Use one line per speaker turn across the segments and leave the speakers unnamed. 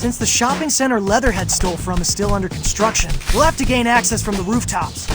Since the shopping center Leatherhead stole from is still under construction, we'll have to gain access from the rooftops.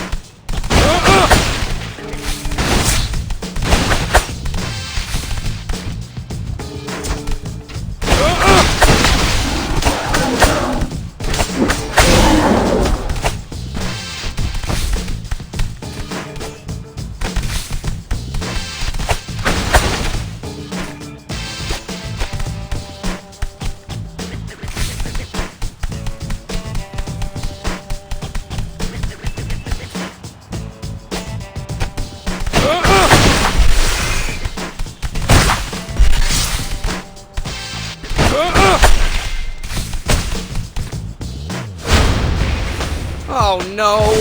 Oh no!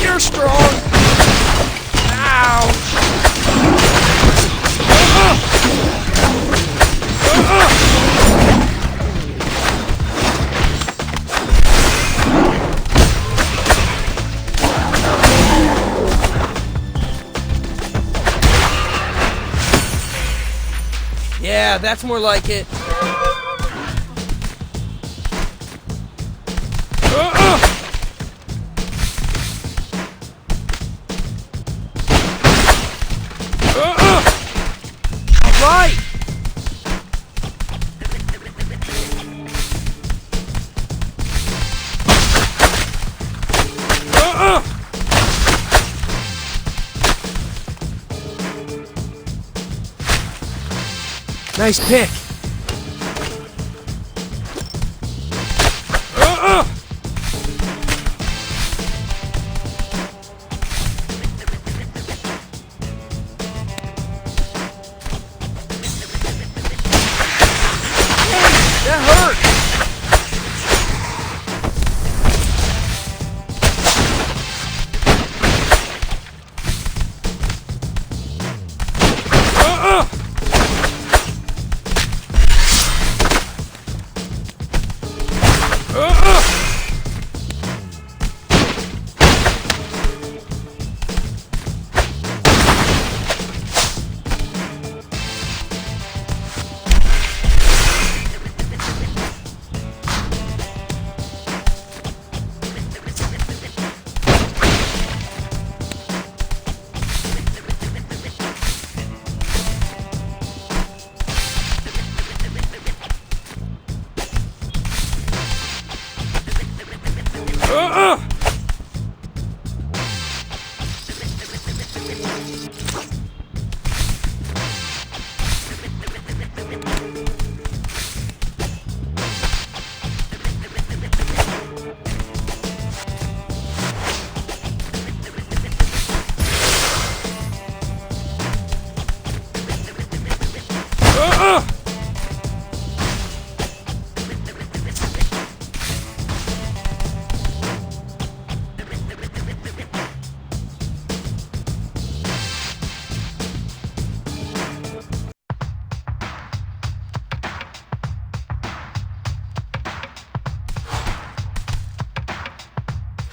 You're strong! Ow! Yeah, that's more like it. Right. Nice pick. That hurt!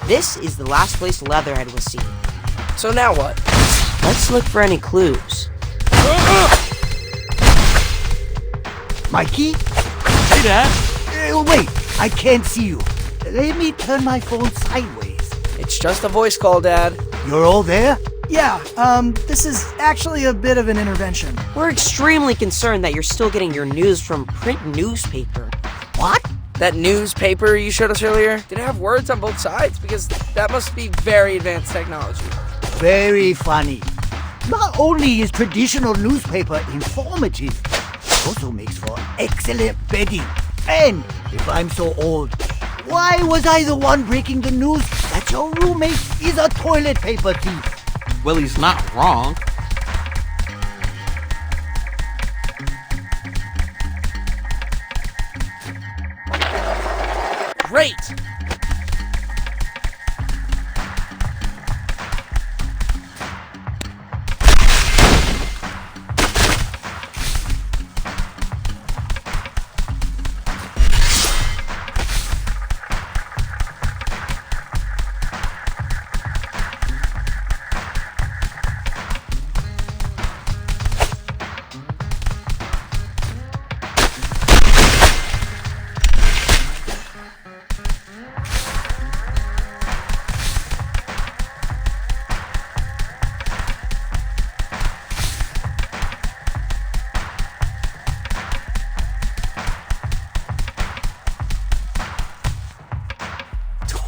This is the last place Leatherhead was seen.
So now what?
Let's look for any clues.
Mikey?
Hey, Dad.
Wait, I can't see you. Let me turn my phone sideways.
It's just a voice call, Dad.
You're all there?
Yeah, this is actually a bit of an intervention.
We're extremely concerned that you're still getting your news from print newspaper.
What?
That newspaper you showed us earlier, did it have words on both sides? Because that must be very advanced technology.
Very funny. Not only is traditional newspaper informative, it also makes for excellent betting. And if I'm so old, why was I the one breaking the news that that your roommate is a toilet paper thief.
Well, he's not wrong.
Great!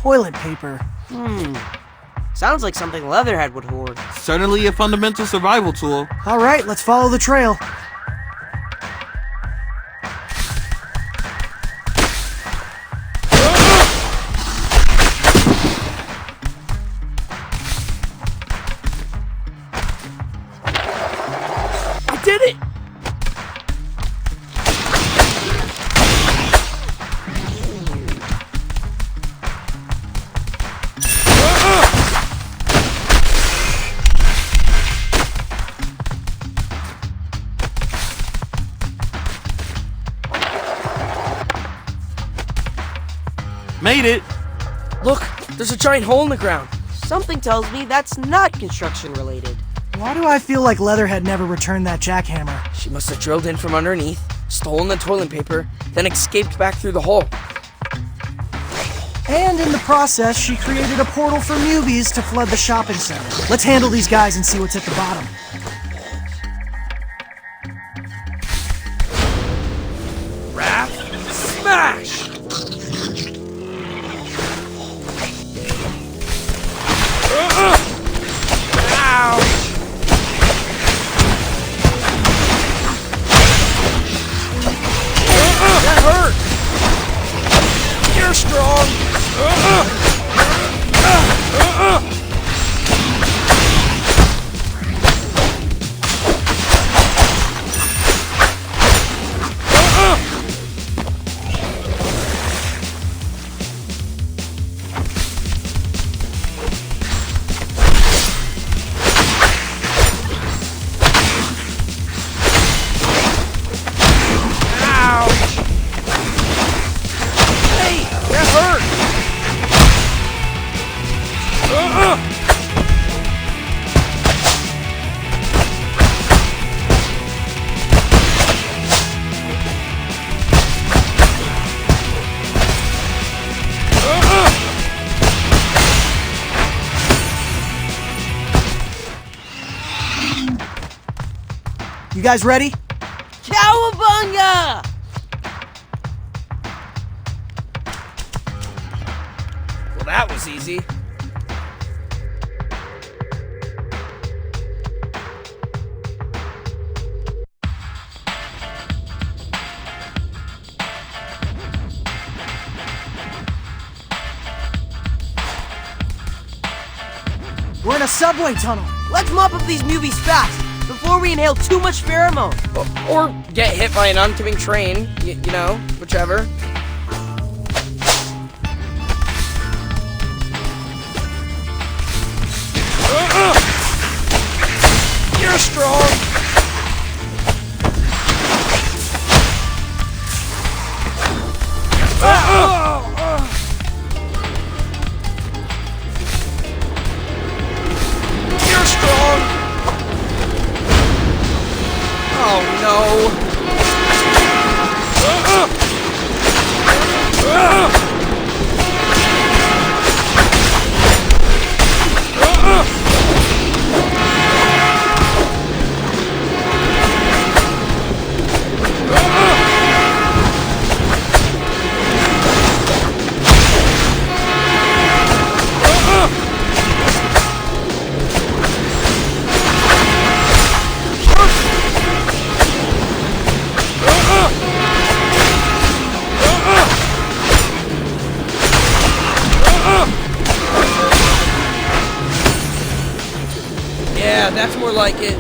Toilet paper.
Sounds like something Leatherhead would hoard.
Certainly a fundamental survival tool.
All right, let's follow the trail.
I did it!
Made it!
Look, there's a giant hole in the ground.
Something tells me that's not construction related.
Why do I feel like Leatherhead never returned that jackhammer?
She must have drilled in from underneath, stolen the toilet paper, then escaped back through the hole.
And in the process, she created a portal for newbies to flood the shopping center. Let's handle these guys and see what's at the bottom.
Wrath, smash! That hurt! You're strong! Hey, that hurt!
You guys ready?
Cowabunga!
Well, that was easy.
We're in a subway tunnel.
Let's mop up these movies fast before we inhale too much pheromone.
Or get hit by an oncoming train, you know, whichever. You're strong! You're strong! Oh no! Yeah, that's more like it.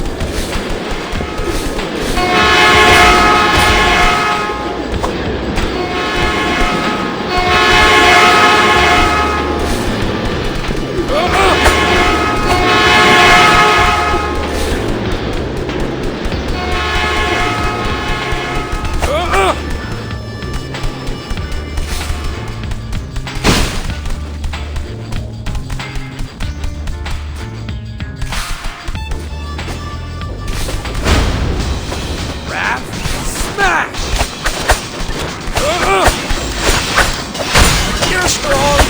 You're strong!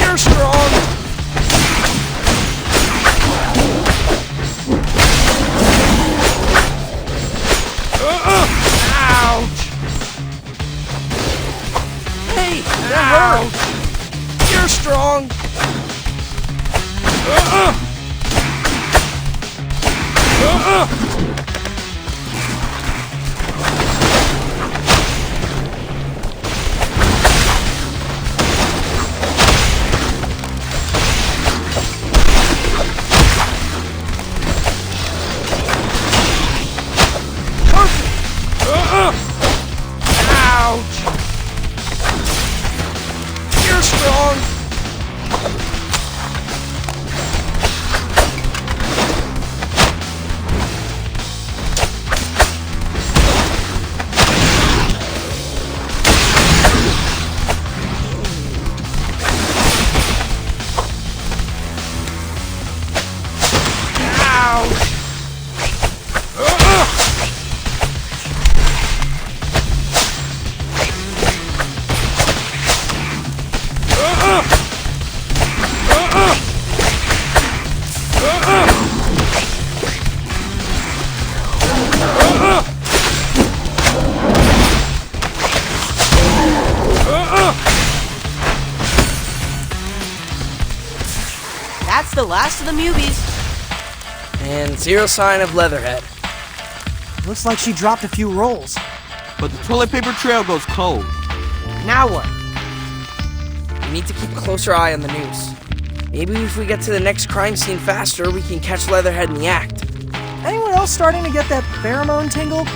You're strong! Ouch! Hey, that hurt! You're strong! Ouch! You're strong!
That's the last of the movies.
And zero sign of Leatherhead.
Looks like she dropped a few rolls.
But the toilet paper trail goes cold.
Now what?
We need to keep a closer eye on the news. Maybe if we get to the next crime scene faster, we can catch Leatherhead in the act.
Anyone else starting to get that pheromone tingle?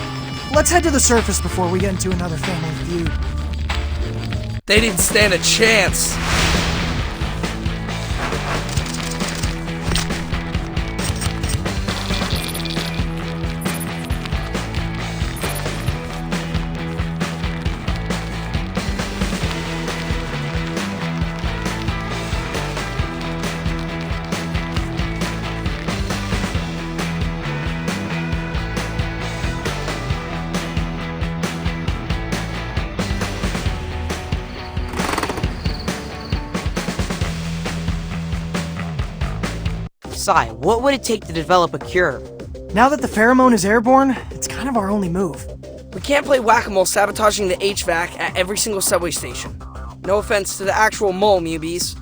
Let's head to the surface before we get into another family feud.
They didn't stand a chance.
Sai, what would it take to develop a cure?
Now that the pheromone is airborne, it's kind of our only move.
We can't play whack-a-mole sabotaging the HVAC at every single subway station. No offense to the actual mole, Mubies.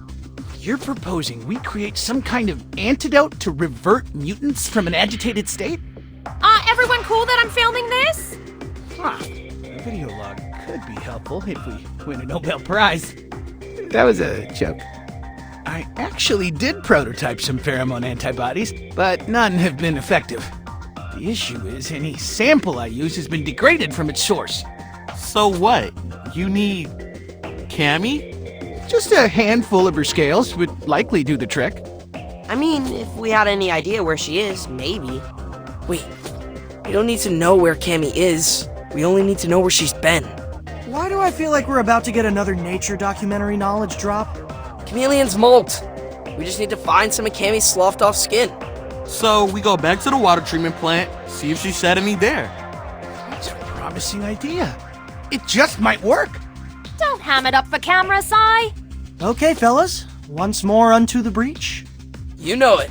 You're proposing we create some kind of antidote to revert mutants from an agitated state?
Everyone cool that I'm filming this?
Huh. A video log could be helpful if we win a Nobel Prize. That was a joke. I actually did prototype some pheromone antibodies, but none have been effective. The issue is any sample I use has been degraded from its source.
So what? You need Cammy?
Just a handful of her scales would likely do the trick.
I mean, if we had any idea where she is, maybe.
Wait, we don't need to know where Cammy is. We only need to know where she's been.
Why do I feel like we're about to get another nature documentary knowledge drop?
Chameleons molt. We just need to find some of Cammy's sloughed off skin.
So we go back to the water treatment plant, see if she shed any there.
That's a promising idea. It just might work.
Don't ham it up for camera, Si.
Okay, fellas, once more unto the breach.
You know it.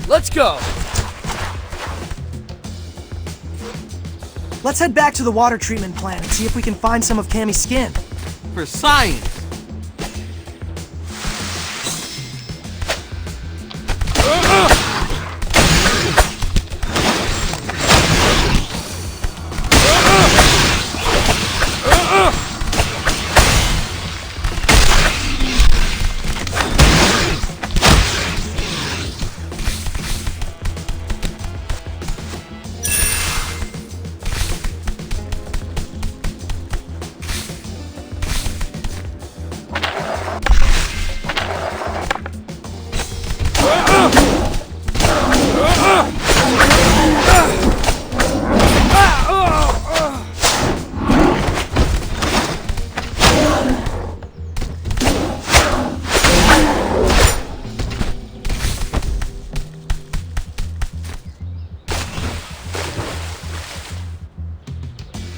Let's go!
Let's head back to the water treatment plant and see if we can find some of Cammy's skin.
For science.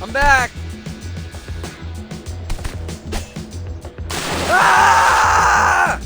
I'm back. Ah!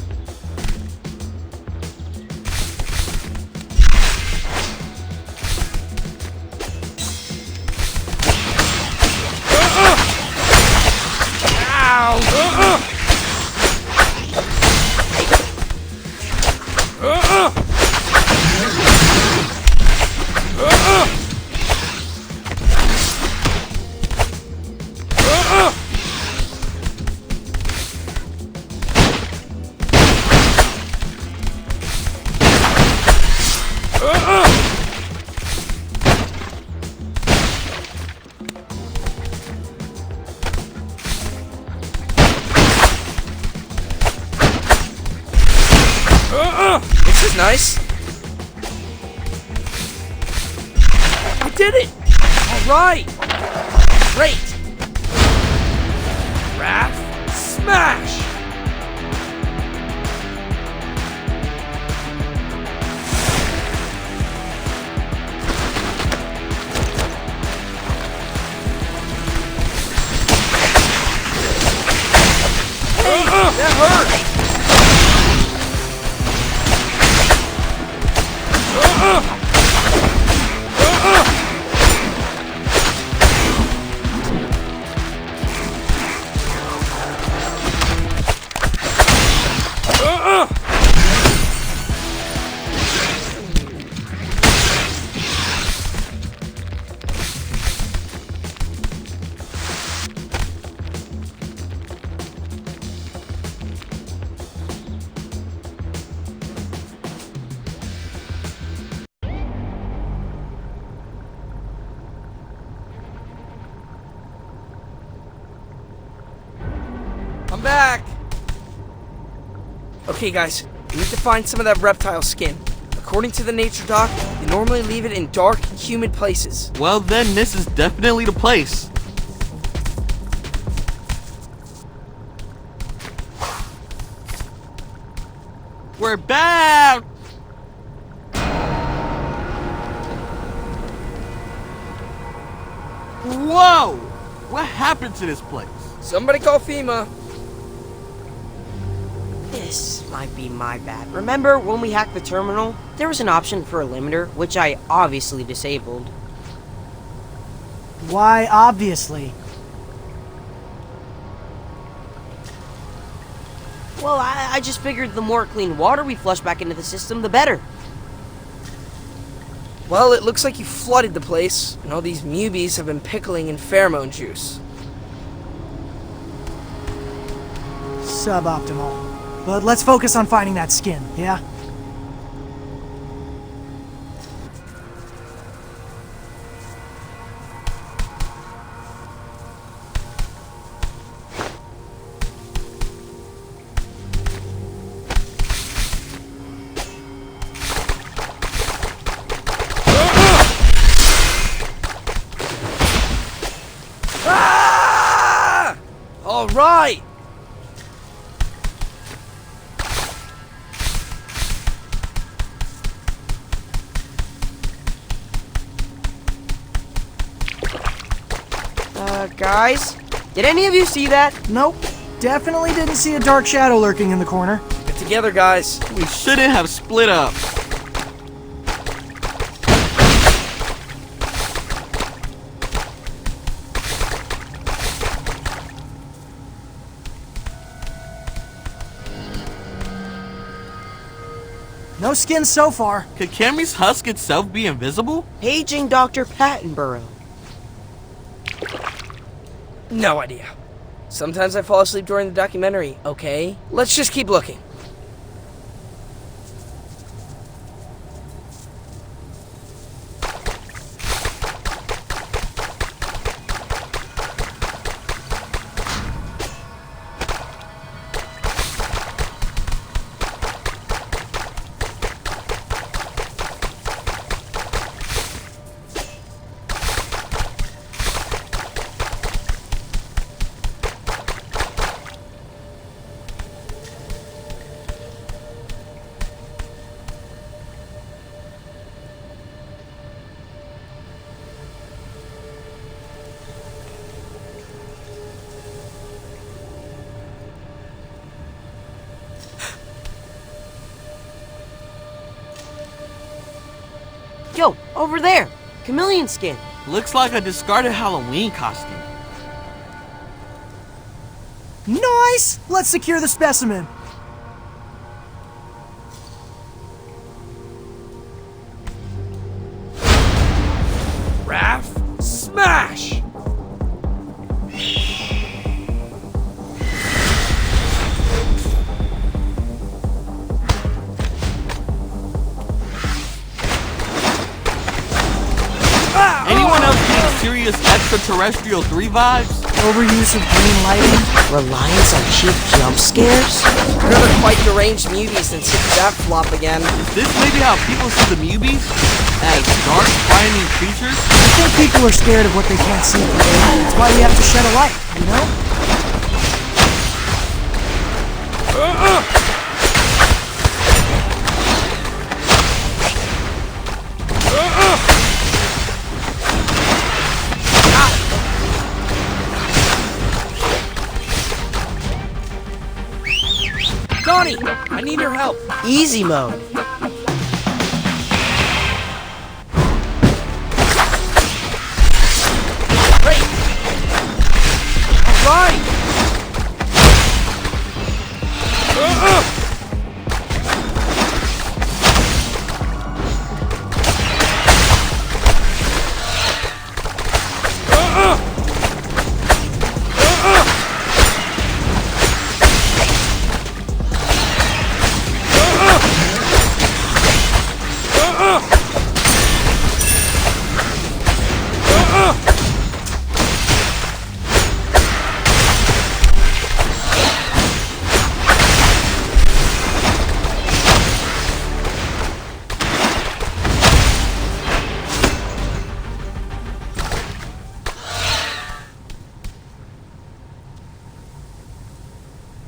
This is nice. I did it! Alright! Great! Wrath, smash! Hey, that hurt! I'm back! Okay guys, we need to find some of that reptile skin. According to the nature doc, they normally leave it in dark, humid places.
Well then, this is definitely the place. We're back! Whoa! What happened to this place?
Somebody call FEMA.
This might be my bad. Remember when we hacked the terminal? There was an option for a limiter, which I obviously disabled.
Why, obviously.
Well, I just figured the more clean water we flush back into the system, the better.
Well, it looks like you flooded the place, and all these mubies have been pickling in pheromone juice.
Suboptimal. But let's focus on finding that skin, yeah?
Ah! All right!
Guys, did any of you see that?
Nope. Definitely didn't see a dark shadow lurking in the corner.
Get together, guys.
We shouldn't have split up.
No skin so far.
Could Cammy's husk itself be invisible?
Paging Dr. Pattenborough.
No idea. Sometimes I fall asleep during the documentary, okay? Let's just keep looking.
Yo, over there! Chameleon skin.
Looks like a discarded Halloween costume.
Nice! Let's secure the specimen.
Raph, smash!
Anyone else getting serious extraterrestrial 3 vibes?
Overuse of green lighting.
Reliance on cheap jump scares?
Another quite deranged muties and see that flop again.
Is this maybe how people see the mubies? As dark, frightening creatures?
I think people are scared of what they can't see. That's why we have to shed a light, you know?
Donnie, I need your help.
Easy mode.
Great. All right.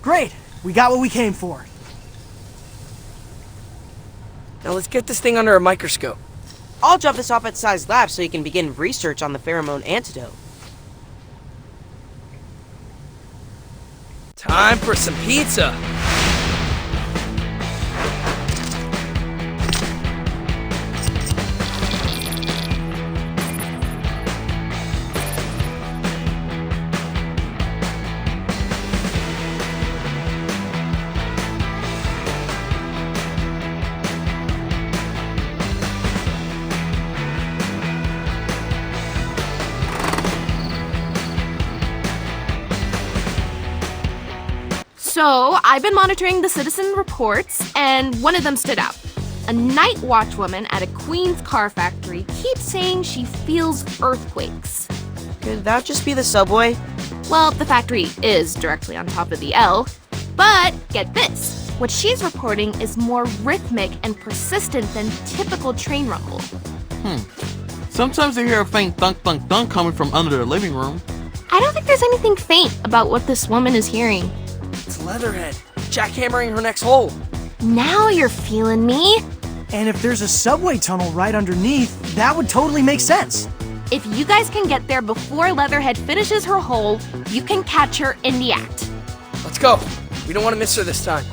Great! We got what we came for.
Now let's get this thing under a microscope.
I'll drop this off at Sai's lab so you can begin research on the pheromone antidote.
Time for some pizza.
So, I've been monitoring the citizen reports, and one of them stood out. A night watch woman at a Queens car factory keeps saying she feels earthquakes.
Could that just be the subway?
Well, the factory is directly on top of the L, but get this. What she's reporting is more rhythmic and persistent than typical train rumble.
Sometimes I hear a faint thunk thunk thunk coming from under the living room.
I don't think there's anything faint about what this woman is hearing.
It's Leatherhead, jackhammering her next hole.
Now you're feeling me.
And if there's a subway tunnel right underneath, that would totally make sense.
If you guys can get there before Leatherhead finishes her hole, you can catch her in the act.
Let's go. We don't want to miss her this time.